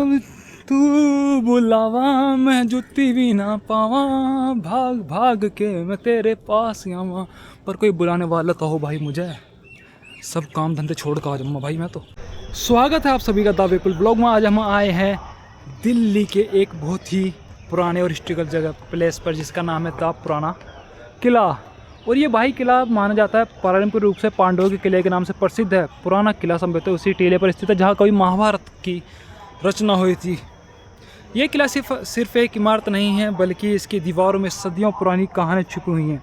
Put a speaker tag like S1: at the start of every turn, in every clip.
S1: तू बुलावा मैं जुत्ती भी ना पावा, भाग भाग के मैं तेरे पास आवा। पर कोई बुलाने वाला तो हो भाई, मुझे सब काम धंधे छोड़ कर आ जाऊँगा भाई मैं तो। स्वागत है आप सभी का द वेपुल ब्लॉग में। आज हम आए हैं दिल्ली के एक बहुत ही पुराने और हिस्ट्रिकल जगह प्लेस पर, जिसका नाम है द पुराना किला। और ये भाई किला माना जाता है पारंपरिक रूप से पांडवों के किले के नाम से प्रसिद्ध है। पुराना किला संभवतः उसी टीले पर स्थित है जहाँ कभी महाभारत की रचना हुई थी। ये किला सिर्फ एक इमारत नहीं है, बल्कि इसकी दीवारों में सदियों पुरानी कहानियाँ छुपी हुई हैं।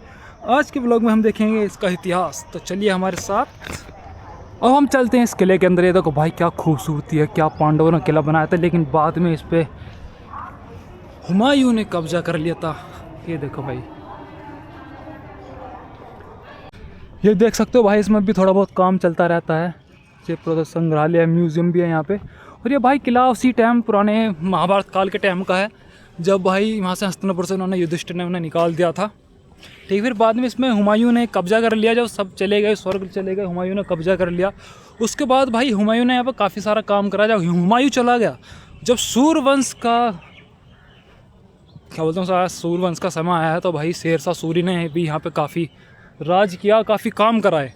S1: आज के व्लॉग में हम देखेंगे इसका इतिहास, तो चलिए हमारे साथ। अब हम चलते हैं इस किले के अंदर। ये देखो भाई क्या खूबसूरती है, क्या पांडवों ने किला बनाया था, लेकिन बाद में इस पर हुमायूं ने कब्जा कर लिया था। ये देखो भाई, ये देख सकते हो भाई, इसमें भी थोड़ा बहुत काम चलता रहता है। ये प्रदर्शन संग्रहालय म्यूजियम भी है यहाँ पे। और ये भाई किला उसी टाइम पुराने महाभारत काल के टाइम का है, जब भाई वहाँ से हस्तिनापुर से उन्होंने युधिष्ठिर ने उन्हें निकाल दिया था। ठीक, फिर बाद में इसमें हुमायूं ने कब्जा कर लिया। जब सब चले गए, स्वर्ग चले गए, हुमायूं ने कब्जा कर लिया। उसके बाद भाई हुमायूं ने यहाँ पर काफ़ी सारा काम करा। जब हुमायूं चला गया, जब सूर्यवंश का क्या बोलते हैं, सूर्यवंश का समय आया है, तो भाई शेरशाह सूरी ने भी यहाँ पे काफ़ी राज किया, काफ़ी काम कराए।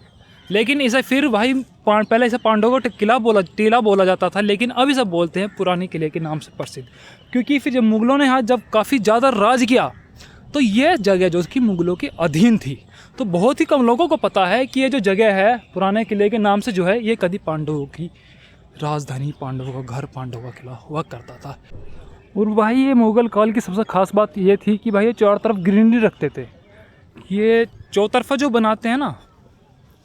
S1: लेकिन इसे फिर भाई पहले इसे पांडवों का टीला बोला जाता था, लेकिन अब इसे बोलते हैं पुराने किले के नाम से प्रसिद्ध। क्योंकि फिर जब मुगलों ने यहाँ जब काफ़ी ज़्यादा राज किया, तो ये जगह जो कि मुगलों के अधीन थी। तो बहुत ही कम लोगों को पता है कि ये जो जगह है पुराने किले के नाम से जो है, ये कभी पांडवों की राजधानी, पांडवों का घर, पांडवों का किला हुआ करता था। और भाई ये मुगल काल की सबसे खास बात ये थी कि भाई ये चारों तरफ ग्रीनरी रखते थे। ये चौतरफा जो बनाते हैं ना,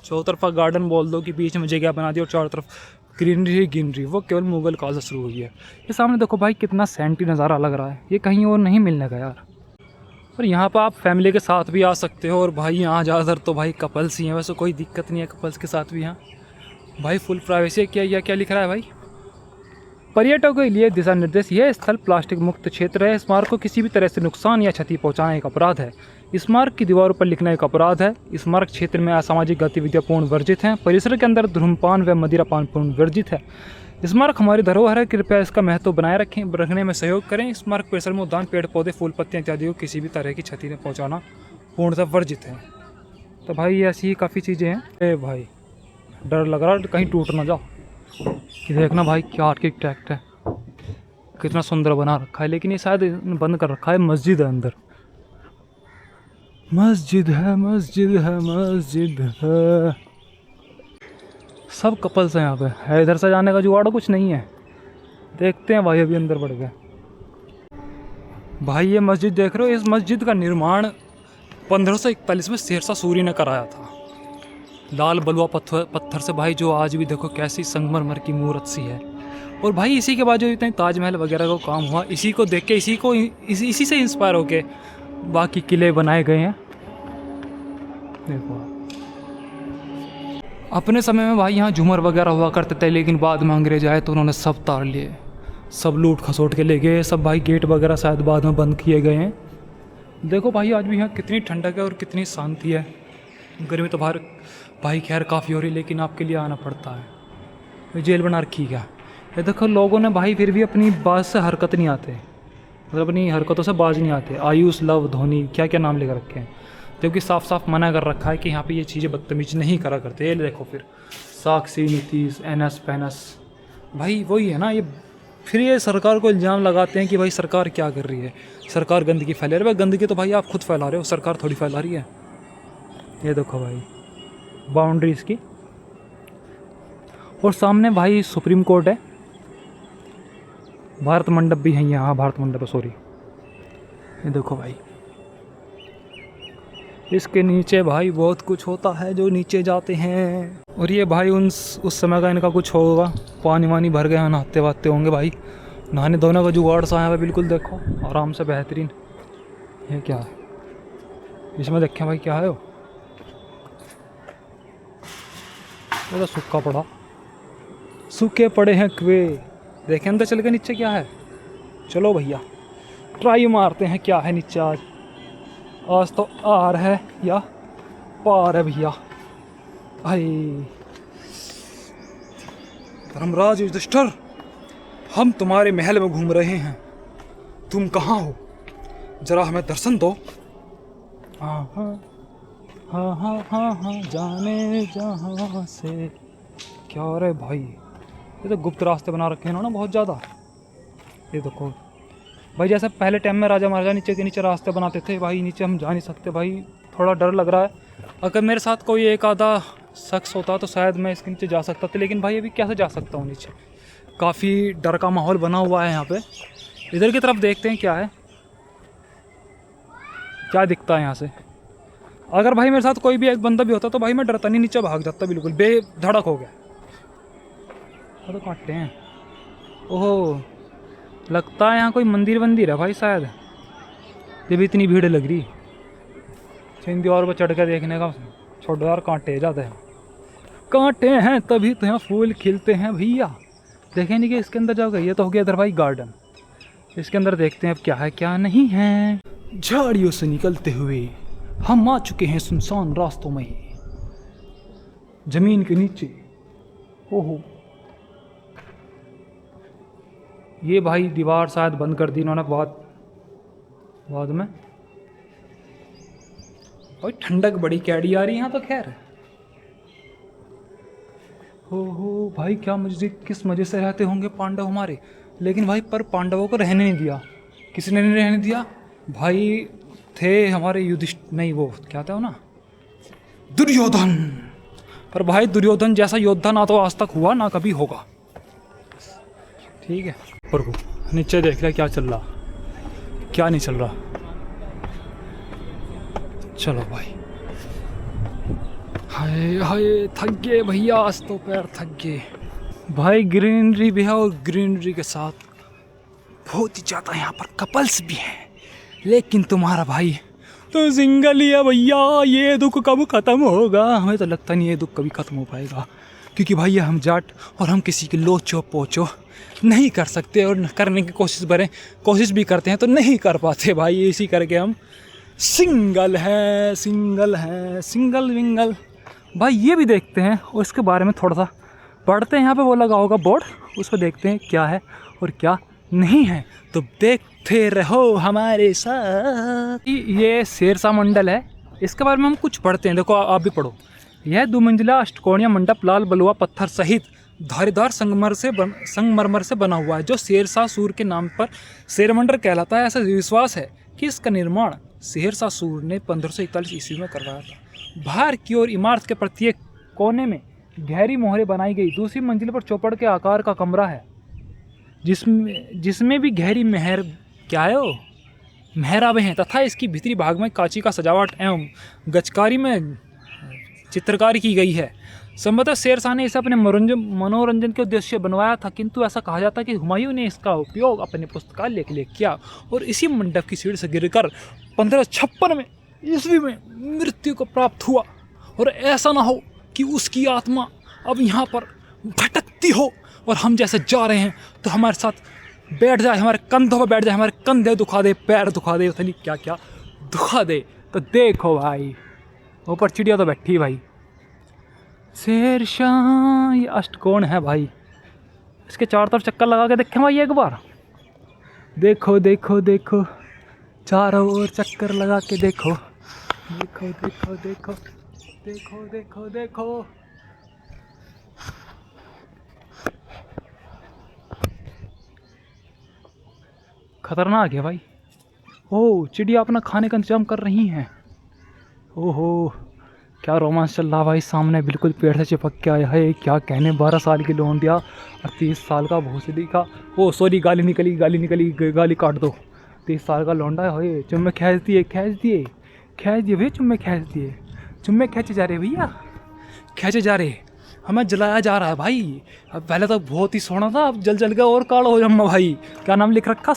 S1: चौतरफा गार्डन बोल दो, कि बीच में जगह बना दी और चारों तरफ ग्रीनरी, वो केवल मुगल काल से शुरू हुई है। ये सामने देखो भाई कितना सैंटी नज़ारा लग रहा है, ये कहीं और नहीं मिलने का यार। और यहाँ पर आप फैमिली के साथ भी आ सकते हो। और भाई यहाँ ज़्यादातर तो भाई कपल्स ही हैं, वैसे कोई दिक्कत नहीं है कपल्स के साथ भी। यहाँ भाई फुल प्राइवेसी। क्या लिख रहा है भाई, पर्यटकों के लिए दिशा निर्देश। यह स्थल प्लास्टिक मुक्त क्षेत्र है। स्मारक को किसी भी तरह से नुकसान या क्षति पहुंचाना एक अपराध है। स्मारक की दीवारों पर लिखना एक अपराध है। स्मारक क्षेत्र में असामाजिक गतिविधियां पूर्ण वर्जित हैं। परिसर के अंदर धूम्रपान व मदिरापान पूर्ण वर्जित है। स्मारक हमारी धरोहर है, कृपया इसका महत्व बनाए रखने में सहयोग करें। स्मारक परिसर में उद्यान, पेड़ पौधे, फूल पत्तियाँ इत्यादि को किसी भी तरह की क्षति न पहुँचाना पूर्णतः वर्जित है। तो भाई ऐसी ही काफ़ी चीज़ें हैं। अरे भाई डर लग रहा है कहीं टूट ना जाओ। कि देखना भाई क्या आर्किटेक्ट है, कितना सुंदर बना रखा है। लेकिन ये शायद बंद कर रखा है, मस्जिद है अंदर, मस्जिद है। सब कपल्स हैं यहाँ पे, है इधर से जाने का जुगाड़ कुछ नहीं है। देखते हैं भाई, अभी अंदर बढ़ गए। भाई ये मस्जिद देख रहे हो, इस मस्जिद का निर्माण 1541 में शेरशाह सूरी ने कराया था। लाल बलुआ पत्थर से भाई, जो आज भी देखो कैसी संगमरमर की मूर्त सी है। और भाई इसी के बाद जो इतने ताजमहल वगैरह का काम हुआ, इसी को देख के, इसी से इंस्पायर होके बाकी किले बनाए गए हैं। देखो अपने समय में भाई यहाँ झूमर वगैरह हुआ करते थे, लेकिन बाद में अंग्रेज आए तो उन्होंने सब तार लिए, सब लूट खसोट के ले गए सब। भाई गेट वगैरह शायद बाद में बंद किए गए हैं। देखो भाई आज भी यहाँ कितनी ठंडक है और कितनी शांति है। गर्मी तो बाहर भाई खैर काफ़ी हो रही, लेकिन आपके लिए आना पड़ता है। जेल बना रखी क्या। ये देखो लोगों ने भाई फिर भी अपनी बात से हरकत नहीं आते, मतलब अपनी हरकतों से बाज नहीं आते। आयुष, लव, धोनी, क्या क्या नाम लेकर रखे हैं, जबकि साफ साफ मना कर रखा है कि यहाँ पे ये चीज़ें बदतमीज नहीं करा करते। ये देखो फिर साक्षी, नीतीश, एनएस पैनस, भाई वही है ना ये। फिर ये सरकार को इल्ज़ाम लगाते हैं कि भाई सरकार क्या कर रही है, सरकार गंदगी फैला रही है। भाई गंदगी तो भाई आप खुद फैला रहे हो, सरकार थोड़ी फैला रही है। ये देखो भाई बाउंड्री इसकी। और सामने भाई सुप्रीम कोर्ट है, भारत मंडप भी है यहाँ, भारत मंडप है सॉरी। ये देखो भाई, इसके नीचे भाई बहुत कुछ होता है जो नीचे जाते हैं। और ये भाई उस समय का इनका कुछ होगा, पानी वानी भर गया, नहाते वाते होंगे भाई। नहाने धोने का जुगाड़ सा है बिल्कुल, देखो आराम से बेहतरीन। ये क्या है इसमें, देखें भाई क्या है वो, तो सूखा पड़ा, सूखे पड़े हैं कुएं। देखें अंदर चल के नीचे क्या है। चलो भैया ट्राई मारते हैं क्या है नीचे आज तो आर है या पार है भैया। भाई धर्मराज युधिष्ठिर हम तुम्हारे महल में घूम रहे हैं, तुम कहाँ हो, जरा हमें दर्शन दो। हाँ हाँ हाँ हाँ हाँ हाँ जाने जहाँ से। क्या हो रहा है भाई, ये तो गुप्त रास्ते बना रखे हैं इन्होंने बहुत ज़्यादा। ये देखो भाई, जैसे पहले टाइम में राजा महाराजा नीचे के नीचे रास्ते बनाते थे भाई, नीचे हम जा नहीं सकते भाई, थोड़ा डर लग रहा है। अगर मेरे साथ कोई एक आधा शख्स होता तो शायद मैं इसके नीचे जा सकता था, लेकिन भाई अभी कैसे जा सकता हूँ नीचे, काफ़ी डर का माहौल बना हुआ है यहाँ पे। इधर की तरफ देखते हैं क्या है, क्या दिखता है यहाँ से। अगर भाई मेरे साथ कोई भी एक बंदा भी होता तो भाई मैं डरता नहीं, नीचे भाग जाता, बिल्कुल बेधड़क हो गया। तो काटते हैं। ओहो, लगता है यहाँ कोई मंदिर वंदिर है भाई शायद, जब इतनी भीड़ लग रही। इन दीवार पर चढ़ कर देखने का, छोड़ो यार, कांटे जाते हैं, कांटे हैं तभी तो यहाँ फूल खिलते हैं भैया। देखें नहीं कि इसके अंदर जाओ गई, ये तो हो गया इधर भाई गार्डन। इसके अंदर देखते हैं अब क्या है क्या नहीं है। झाड़ियों से निकलते हुए हम आ चुके हैं सुनसान रास्तों में, जमीन के नीचे। ओहो, ये भाई दीवार शायद बंद कर दी इन्होंने बाद में। भाई ठंडक बड़ी कैडी आ रही है यहाँ तो। खैर हो भाई, क्या मजे, किस मजे से रहते होंगे पांडव हमारे। लेकिन भाई पर पांडवों को रहने नहीं दिया, किसने नहीं रहने दिया भाई। थे हमारे युधिष्ठिर, नहीं वो क्या था ना, दुर्योधन। पर भाई दुर्योधन जैसा योद्धा ना तो आज तक हुआ ना कभी होगा। ठीक है, ऊपर को नीचे देख रहा क्या चल रहा क्या नहीं चल रहा। चलो भाई, हाय हाय थक गए भैया, आज तो पैर थक गए भाई। ग्रीनरी भी है और ग्रीनरी के साथ बहुत ही ज़्यादा यहाँ पर कपल्स भी हैं, लेकिन तुम्हारा भाई तो सिंगल ही है भैया। ये दुख कब ख़त्म होगा, हमें तो लगता नहीं ये दुख कभी ख़त्म हो पाएगा, क्योंकि भाई ये हम जाट और हम किसी के लोचो पोचो नहीं कर सकते, और करने की कोशिश भी करते हैं तो नहीं कर पाते भाई। इसी करके हम सिंगल है सिंगल विंगल भाई। ये भी देखते हैं और इसके बारे में थोड़ा सा पढ़ते हैं, यहाँ पे वो लगा होगा बोर्ड, उस पर देखते हैं क्या है और क्या नहीं है। तो देखते रहो हमारे साथ। ये शेरशाह मंडल है, इसके बारे में हम कुछ पढ़ते हैं, देखो आप भी पढ़ो। यह 2 मंजिला अष्टकोणीय मंडप लाल बलुआ पत्थर सहित धारीदार संगमरमर से बना हुआ है, जो शेरशाह सूर के नाम पर शेरमंडल कहलाता है। ऐसा विश्वास है कि इसका निर्माण शेरशाह सूर ने 1541 ईस्वी में करवाया था। बाहर की ओर इमारत के प्रत्येक कोने में गहरी मोहरें बनाई गई। दूसरी मंजिल पर चौपड़ के आकार का कमरा है, जिसमें भी गहरी मेहराबें हैं, तथा इसकी भीतरी भाग में कांची का सजावट एवं गचकारी में चित्रकारी की गई है। संभवतः शेरशाह ने इसे अपने मनोरंजन के उद्देश्य से बनवाया था, किंतु ऐसा कहा जाता है कि हुमायूं ने इसका उपयोग अपने पुस्तकालय के लिए किया और इसी मंडप की सीढ़ी से गिरकर 1556 में ईस्वी में मृत्यु को प्राप्त हुआ। और ऐसा ना हो कि उसकी आत्मा अब यहाँ पर भटकती हो और हम जैसे जा रहे हैं तो हमारे साथ बैठ जाए, हमारे कंधों पर बैठ जाए, हमारे कंधे दुखा दे, पैर दुखा दे, पता नहीं क्या क्या दुखा दे। तो देखो भाई, ऊपर चिड़िया तो बैठी भाई। शेरशाह ये अष्टकोण है भाई, इसके चारों तरफ चक्कर लगा के देखें भाई एक बार। देखो देखो देखो, चारों ओर चक्कर लगा के देखो, देखो देखो देखो देखो देखो देखो। खतरनाक है भाई। ओह, चिड़िया अपना खाने का इंतजाम कर रही हैं। ओहो, क्या रोमांच चल रहा भाई। सामने बिल्कुल पेड़ से चिपक के आया है, क्या कहने, 12 साल की लोंडिया और 30 साल का भोसड़ी का, ओ सॉरी गाली निकली गाली काट दो। 30 साल का लौंडा है, चुम्मे खींच दिए भैया, चुम्मे खींचे जा रहे भैया, खींचे जा रहे, हमें जलाया जा रहा है भाई। अब पहले तो बहुत ही सोना था, अब जल के और काला हो जाऊंगा भाई। क्या नाम लिख रखा,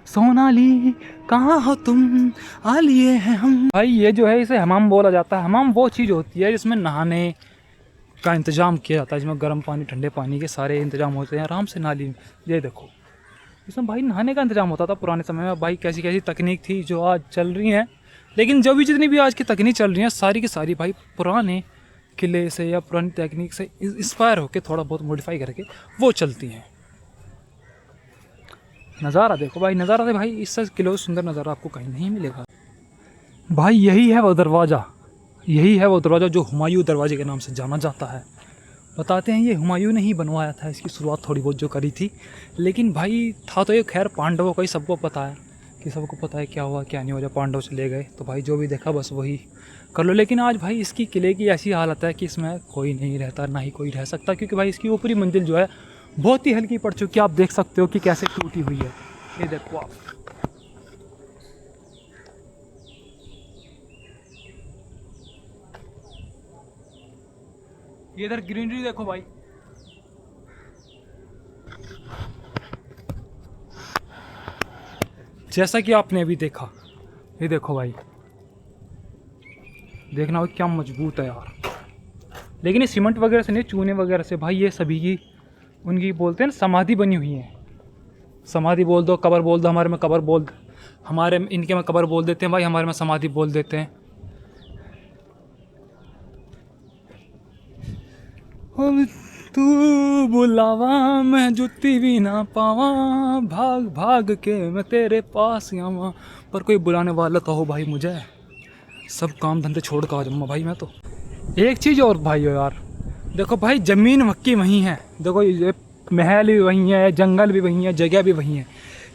S1: सोनाली कहाँ हो तुम, आ लिए हैं हम। भाई ये जो है इसे हमाम बोला जाता है। हमाम वो चीज़ होती है जिसमें नहाने का इंतज़ाम किया जाता है, जिसमें गर्म पानी ठंडे पानी के सारे इंतज़ाम होते हैं, आराम से नाली। ये देखो, इसमें भाई नहाने का इंतज़ाम होता था पुराने समय में। भाई कैसी कैसी तकनीक थी जो आज चल रही हैं, लेकिन जो भी जितनी भी आज की तकनीक चल रही हैं सारी की सारी भाई पुराने किले से या पुरानी टेक्निक से इंस्पायर होकर थोड़ा बहुत मॉडिफाई करके वो चलती हैं। नज़ारा देखो भाई, नज़ारा दे भाई, इससे किलो सुंदर नज़ारा आपको कहीं नहीं मिलेगा भाई। यही है वो दरवाज़ा, यही है वो दरवाज़ा जो हुमायूं दरवाजे के नाम से जाना जाता है। बताते हैं ये हुमायूं ने ही बनवाया था, इसकी शुरुआत थोड़ी बहुत जो करी थी, लेकिन भाई था तो ये खैर पांडवों का ही, सबको पता है कि सबको पता है क्या हुआ क्या नहीं हुआ जब पांडव चले गए। तो भाई जो भी देखा बस वही कर लो। लेकिन आज भाई इसकी किले की ऐसी हालत है कि इसमें कोई नहीं रहता, ना ही कोई रह सकता, क्योंकि भाई इसकी ऊपरी मंजिल जो है बहुत ही हल्की पड़ चुकी है। आप देख सकते हो कि कैसे टूटी हुई है, ये देखो आप। ये इधर ग्रीनरी देखो भाई, जैसा कि आपने अभी देखा, ये देखो भाई, देखना हो क्या मजबूत है यार। लेकिन ये सीमेंट वगैरह से नहीं, चूने वगैरह से भाई, ये सभी की उनकी बोलते हैं ना समाधि बनी हुई है। समाधि बोल दो, कब्र बोल दो, हमारे में कब्र बोल, हमारे इनके में कब्र बोल देते हैं भाई, हमारे में समाधि बोल देते हैं। तू बुलावा मैं जुत्ती भी ना पावा, भाग भाग के मैं तेरे पास आवा, पर कोई बुलाने वाला तो हो भाई मुझे, सब काम धंधे छोड़ कर आ जाऊँगा भाई मैं तो। एक चीज़ और भाई हो यार, देखो भाई ज़मीन मक्की वहीं है, देखो ये महल भी वहीं है, जंगल भी वहीं है, जगह भी वहीं है,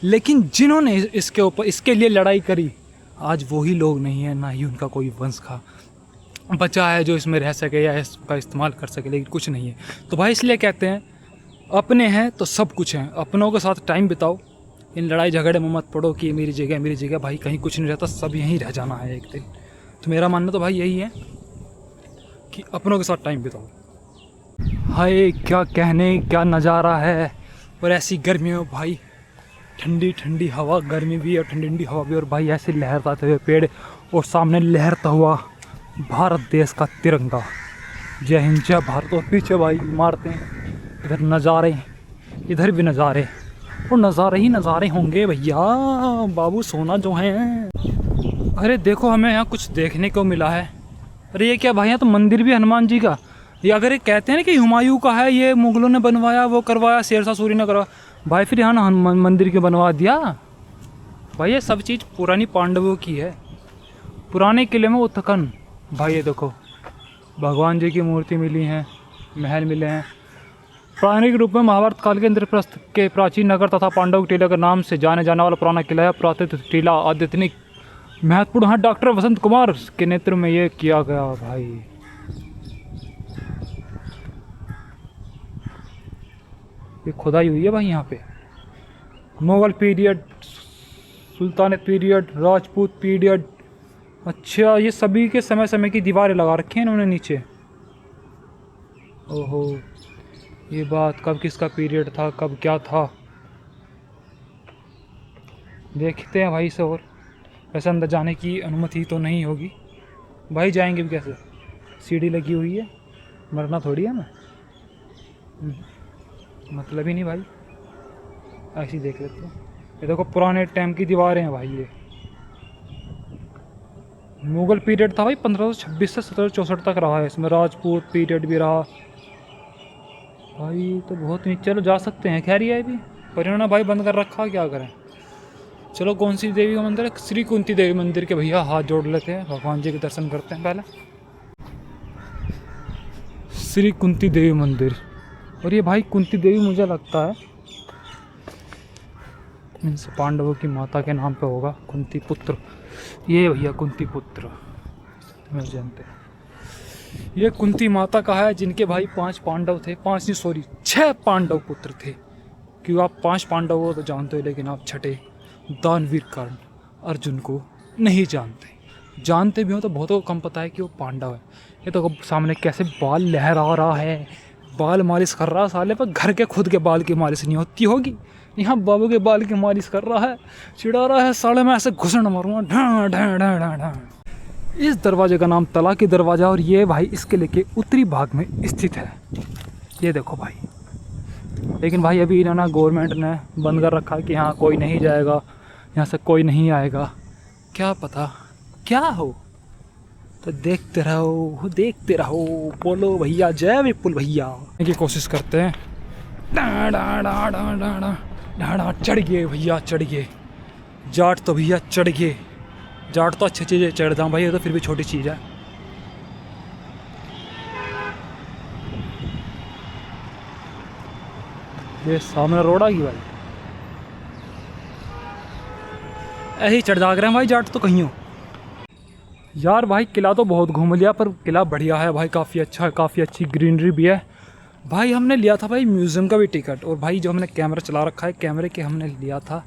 S1: लेकिन जिन्होंने इसके ऊपर इसके लिए लड़ाई करी आज वही लोग नहीं है, ना ही उनका कोई वंश का बचा है जो इसमें रह सके या इसका इस्तेमाल कर सके, लेकिन कुछ नहीं है। तो भाई इसलिए कहते हैं अपने हैं तो सब कुछ है, अपनों के साथ टाइम बिताओ, इन लड़ाई झगड़े में मत पड़ो कि मेरी जगह भाई, कहीं कुछ नहीं रहता, सब यहीं रह जाना है एक दिन। तो मेरा मानना तो भाई यही है कि अपनों के साथ टाइम बिताओ। हाय क्या कहने, क्या नज़ारा है। और ऐसी गर्मियों भाई, ठंडी ठंडी हवा, गर्मी भी और ठंडी ठंडी हवा भी, और भाई ऐसे लहराते हुए पेड़ और सामने लहरता हुआ भारत देश का तिरंगा। जय हिंद जय भारत। और पीछे भाई इमारतें, इधर नज़ारे, इधर भी नज़ारे, और नज़ारे ही नज़ारे होंगे भैया बाबू, सोना जो है। अरे देखो हमें यहाँ कुछ देखने को मिला है। अरे ये क्या भाई, यहाँ तो मंदिर भी हनुमान जी का, ये अगर ये कहते हैं ना कि हुमायूं का है, ये मुगलों ने बनवाया, वो करवाया, शेरशाह सूरी ने करवाया, भाई फिर यहाँ ना मंदिर क्यों बनवा दिया भाई। ये सब चीज़ पुरानी पांडवों की है, पुराने किले में उत्खनन। भाई ये देखो भगवान जी की मूर्ति मिली हैं, महल मिले हैं। पौराणिक रूप में महाभारत काल के इंद्रप्रस्थ के प्राचीन नगर तथा पांडव टीला के नाम से जाने जाने वाला पुराना किला है। प्रातः टीला आध्यात्मिक महत्वपूर्ण है। डॉक्टर वसंत कुमार के नेतृत्व में ये किया गया भाई। ये खुदाई हुई है भाई यहाँ पे। Mughal period, sultanate period, Rajput period, अच्छा ये सभी के समय समय की दीवारें लगा रखी हैं इन्होंने नीचे। ओहो, ये बात कब किसका पीरियड था, कब क्या था, देखते हैं भाई से। और वैसे अंदर जाने की अनुमति तो नहीं होगी भाई, जाएंगे भी कैसे, सीढ़ी लगी हुई है, मरना थोड़ी है ना, मतलब ही नहीं भाई, ऐसे ही देख लेते हैं। ये देखो पुराने टाइम की दीवारें हैं भाई। ये मुगल पीरियड था भाई, 1526 से 1764 तक रहा है इसमें। राजपूत पीरियड भी रहा भाई, तो बहुत नीचे। चलो जा सकते हैं, खैर ये भी पर इन्होंने भाई बंद कर रखा, क्या करें। चलो कौन सी देवी का मंदिर है, श्री कुंती देवी मंदिर के भैया हाथ जोड़ लेते हैं, भगवान जी के दर्शन करते हैं पहले। श्री कुंती देवी मंदिर, और ये भाई कुंती देवी मुझे लगता है इनसे पांडवों की माता के नाम पे होगा, कुंती पुत्र। ये भैया कुंती पुत्र मैं जानते हैं, ये कुंती माता का है, जिनके भाई 5 पांडव थे, 5 नहीं सॉरी 6 पांडव पुत्र थे। क्यों आप 5 पांडव हो तो जानते हो, लेकिन आप छठे दानवीर कर्ण अर्जुन को नहीं जानते। जानते भी हो तो बहुतों को कम पता है कि वो पांडव है। ये तो सामने कैसे बाल लहरा रहा है, बाल मालिश कर रहा है साले पर। घर के खुद के बाल की मालिश नहीं होती होगी, यहाँ बाबू के बाल की मालिश कर रहा है, चिढ़ा रहा है साले में ऐसे घुसन मारूंगा ढां ढां ढां ढां ढां। इस दरवाजे का नाम तलाकी दरवाज़ा, और ये भाई इस किले के उत्तरी भाग में स्थित है। ये देखो भाई, लेकिन भाई अभी इन्होंने गवर्नमेंट ने बंद कर रखा है कि यहाँ कोई नहीं जाएगा, यहाँ से कोई नहीं आएगा। क्या पता क्या हो, तो देखते रहो, बोलो भैया जय विपुल भैया की कोशिश करते हैं। डा डा डा डा डा डा ढाढ़ा चढ़ गए भैया, चढ़ गए। जाट तो भैया चढ़ गए। जाट तो अच्छी चीज़ चढ़ता हूँ भाई, ये तो फिर भी छोटी चीज़ है। ये सामने रोड आ गई भाई, ऐसे ही चढ़ जाग रहे हैं भाई जाट तो कहीं हो। यार भाई किला तो बहुत घूम लिया, पर किला बढ़िया है भाई, काफ़ी अच्छा है, काफ़ी अच्छी ग्रीनरी भी है भाई। हमने लिया था भाई म्यूज़ियम का भी टिकट, और भाई जो हमने कैमरा चला रखा है, कैमरे के हमने लिया था,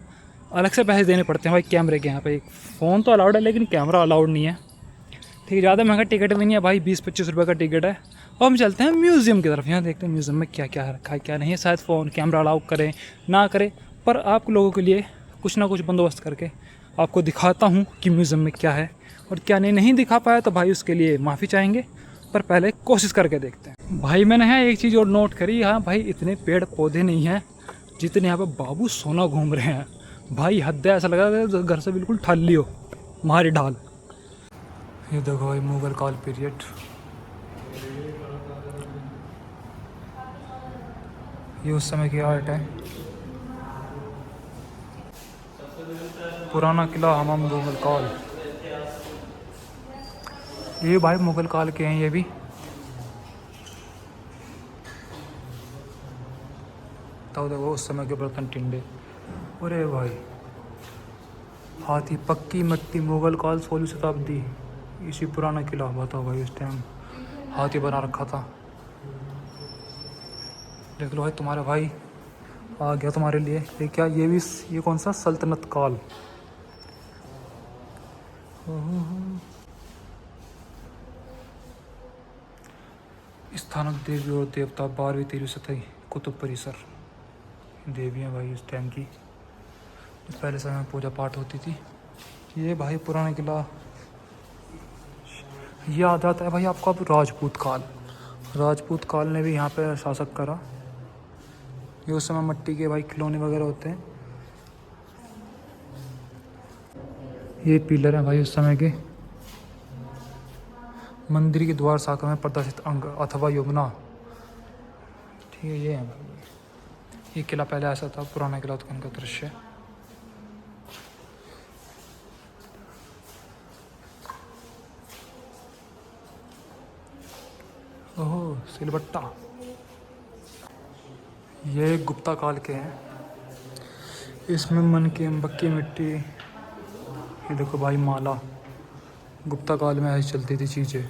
S1: अलग से पैसे देने पड़ते हैं भाई कैमरे के। यहाँ पे फ़ोन तो अलाउड है लेकिन कैमरा अलाउड नहीं है। ठीक है, ज़्यादा महंगा टिकट भी नहीं है भाई, 20-25 रुपये का टिकट है। और हम चलते हैं म्यूज़ियम की तरफ। यहाँ देखते हैं म्यूज़ियम में क्या क्या रखा है क्या नहीं है। शायद फ़ोन कैमरा अलाउ करें ना करें, पर आप लोगों के लिए कुछ ना कुछ बंदोबस्त करके आपको दिखाता हूँ कि म्यूज़ियम में क्या है और क्या नहीं दिखा पाया तो भाई उसके लिए माफ़ी चाहेंगे, पर पहले कोशिश करके देखते हैं। भाई मैंने यहाँ एक चीज़ और नोट करी, यहाँ भाई इतने पेड़ पौधे नहीं हैं जितने यहाँ पे बाबू सोना घूम रहे हैं भाई। हद है, ऐसा लगा था घर से बिल्कुल ठाली हो मारी ढाल। ये देखो भाई मुगल काल पीरियड, ये उस समय की आर्ट है। पुराना किला हमाम मुगल काल, ये भाई मुगल काल के हैं ये भी। तो देखो उस समय के बर्तन टिंडे। अरे भाई हाथी, पक्की मिट्टी, मुगल काल 16वीं शताब्दी, इसी पुराना किला। बताओ भाई उस टाइम हाथी बना रखा था। देख लो भाई तुम्हारे भाई आ गया तुम्हारे लिए। ये क्या, ये भी, ये कौन सा, सल्तनत काल। स्थानक देवी और देवता 12वीं 13वीं शताब्दी, कुतुब परिसर। देवियाँ भाई उस टाइम की, पहले समय में पूजा पाठ होती थी। ये भाई पुराना किला। ये आ जाता है भाई आपको अब राजपूत काल। राजपूत काल ने भी यहाँ पे शासक करा। ये उस समय मिट्टी के भाई खिलौने वगैरह होते हैं। ये पिलर हैं भाई उस समय के। मंदिर के द्वार शाखा में प्रदर्शित अंग अथवा यमुना। ठीक है, ये है भाई। ये किला पहले ऐसा था, पुराना किला उत्खनन का दृश्य। ओहो सिलबट्टा। ये गुप्ता काल के हैं, इसमें मन की अम्बक्की मिट्टी। ये देखो भाई माला, गुप्ता काल में ऐसी चलती थी चीज़ें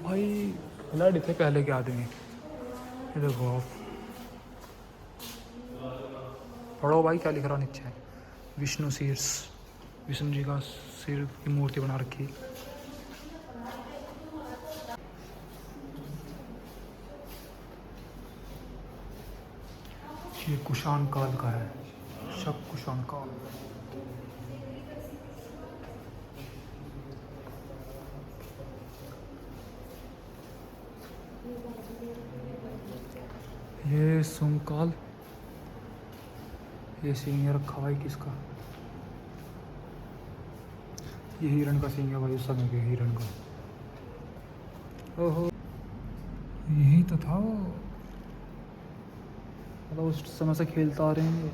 S1: भाई। खिलाड़ी थे पहले के आदमी। ये देखो आप पढ़ो भाई क्या लिख रहा नीचे। विष्णु शीर्ष, विष्णु जी का सिर की मूर्ति बना रखी। ये कुषाण काल का है, शक कुषाण काल। ये सुंग काल। ये सिंह रखा भाई किसका, ये हिरण का सिंह है भाई उस समय के हिरण का। ओहो यही तो था, मतलब उस समय से खेलता आ रहे हैं।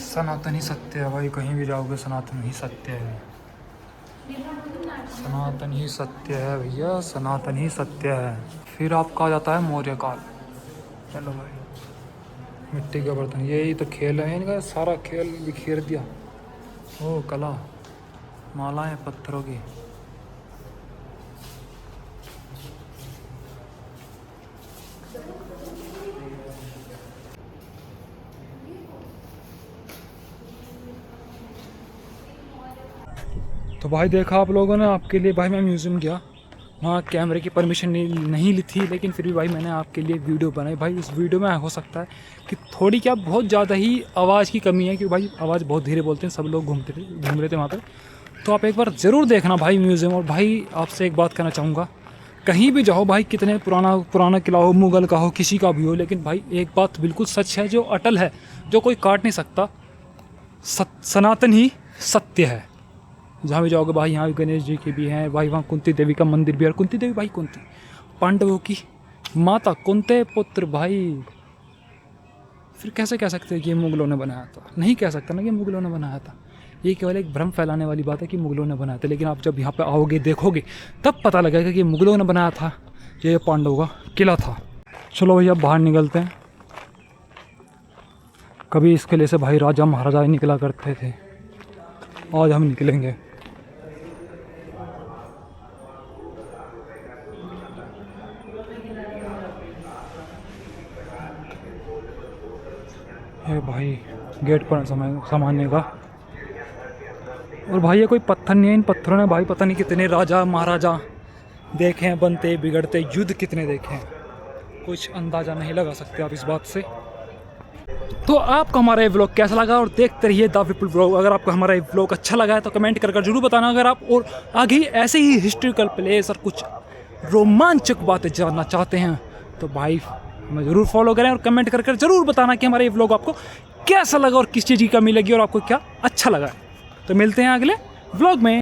S1: सनातन ही सत्य है भाई, कहीं भी जाओगे सनातन ही सत्य है। सनातन ही सत्य है भैया, सनातन ही सत्य है। फिर आपका आ जाता है मौर्य काल। चलो भाई मिट्टी के बर्तन, यही तो खेल है इनका, सारा खेल बिखेर दिया। ओ कला, मालाएं पत्थरों की। तो भाई देखा आप लोगों ने, आपके लिए भाई मैं म्यूज़ियम गया, वहाँ कैमरे की परमिशन नहीं ली थी, लेकिन फिर भी भाई मैंने आपके लिए वीडियो बनाई। भाई इस वीडियो में हो सकता है कि थोड़ी क्या बहुत ज़्यादा ही आवाज़ की कमी है, क्योंकि भाई आवाज़ बहुत धीरे बोलते हैं, सब लोग घूम रहे थे वहाँ पर। तो आप एक बार ज़रूर देखना भाई म्यूज़ियम। और भाई आपसे एक बात कहना चाहूँगा, कहीं भी जाओ भाई, कितने पुराना किला हो, मुग़ल का हो, किसी का भी हो, लेकिन भाई एक बात बिल्कुल सच है जो अटल है, जो कोई काट नहीं सकता, सनातन ही सत्य है। जहाँ भी जाओगे भाई यहाँ भी गणेश जी की भी हैं भाई, वहाँ कुंती देवी का मंदिर भी है। और कुंती देवी भाई कुंती पांडवों की माता, कुंती पुत्र भाई। फिर कैसे कह सकते हैं कि ये मुगलों ने बनाया था? नहीं कह सकता ना कि मुगलों ने बनाया था। ये केवल एक भ्रम फैलाने वाली बात है कि मुगलों ने बनाया था। लेकिन आप जब यहाँ पे आओगे देखोगे तब पता लगेगा कि मुगलों ने बनाया था, ये पांडवों का किला था। चलो भैया बाहर निकलते हैं। कभी इस किले से भाई राजा महाराजा ही निकला करते थे, आज हम निकलेंगे। ये भाई गेट पर सामान्य का। और भाई ये कोई पत्थर नहीं है, इन पत्थरों ने भाई पता नहीं कितने राजा महाराजा देखे हैं बनते बिगड़ते, युद्ध कितने देखे हैं, कुछ अंदाज़ा नहीं लगा सकते आप इस बात से। तो आपको हमारा ये व्लॉग कैसा लगा, और देखते रहिए द पीपल व्लॉग। अगर आपको हमारा ये व्लॉग अच्छा लगा है तो कमेंट कर जरूर बताना। अगर आप और आगे ऐसे ही हिस्ट्रिकल प्लेस और कुछ रोमांचक बातें जानना चाहते हैं तो भाई हमें ज़रूर फॉलो करें, और कमेंट कर ज़रूर बताना कि हमारा ये व्लॉग आपको कैसा लगा और किस चीज़ की कमी लगी और आपको क्या अच्छा लगा। तो मिलते हैं अगले व्लॉग में।